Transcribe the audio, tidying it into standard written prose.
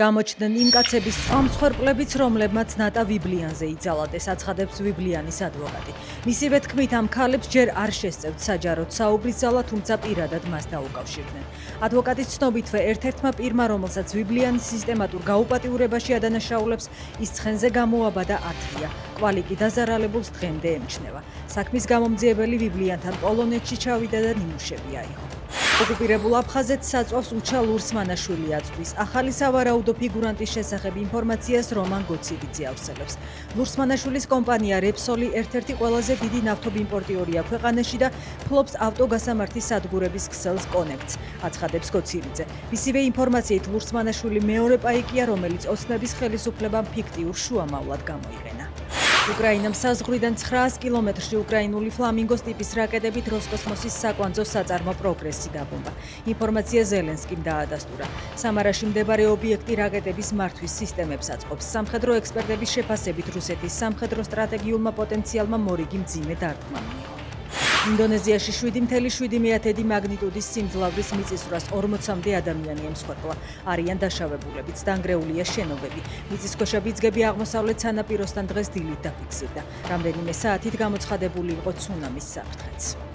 გამოჩნდნენ იმ კაცების მსხვერპლებიც, რომლებმაც ნატა ვიბლიანზე იძალადეს, აცხადებს ვიბლიანის ადვოკატი. მისივე თქმით, ამ ქალებს ჯერ არ შესწევთ საჯაროდ საუბრის ძალა, თუმცა პირადად მას დაუკავშირდნენ. ადვოკატის ცნობითვე, ერთ-ერთმა პირმა, რომელსაც ვიბლიანის სისტემატურ გაუპატიურებაში ადანაშაულებს, ის ცხენზე გამოაბადა 10-ია. კვალი კი დაზარალებულს დღემდე ემჩნევა. საქმის გამომძიებელი ვიბლიანთან პოლონეთში ჩავიდა და ნიმუშები აიღო. ოკუპირებულ აფხაზეთს საწვავს უჩა ლურსმანაშვილი აწვდის. ახალი სავარაუდო ფიგურანტის შესახებ ინფორმაციას რომან გოცივიძე ავსებებს. ლურსმანაშვილის კომპანია რეპსოლი ერთ-ერთი ყველაზე დიდი ნავთობიმპორტიორია ქვეყანაში და ფლობს ავტოგასამართის სადგურების ქსელს კონექტს, აცხადებს გოცივიძე. მისივე ინფორმაციით ლურსმანაშვილი მეორე პაიკია, რომელიც ოცნების ხელისუფლებამ ფიქტიურ შუამავლად გამოიყენა. უკრაინამ საზღვრიდან 900 კილომეტრში უკრაინული ფლამინგოს ტიპის რაკეტებით როსკოსმოსის საკვანძო საწარმო პროგრესი დაბომბა. ინფორმაცია ზელენსკიმ დაადასტურა. სამარაში მდებარე ობიექტი რაკეტების მართვის სისტემებს აწყობს. სამხედრო ექსპერტების შეფასებით რუსეთის სამხედრო სტრატეგიულმა პოტენციალმა მორიგი მძიმე დარტყმა მიიღო. ინდონეზიაში 7,7 მაგნიტუდის სიმძლავრის მიწისძვრას 40-მდე ადამიანი ემსხვერპლა. არიან დაშავებულებიც, დანგრეულია შენობები. მიწისქვეშა ბიძგები აღმოსავლეთ სანაპიროსთან დღეს დილით დაფიქსირდა. რამდენიმე საათით გამოცხადებული იყო ცუნამის საფრთხეც.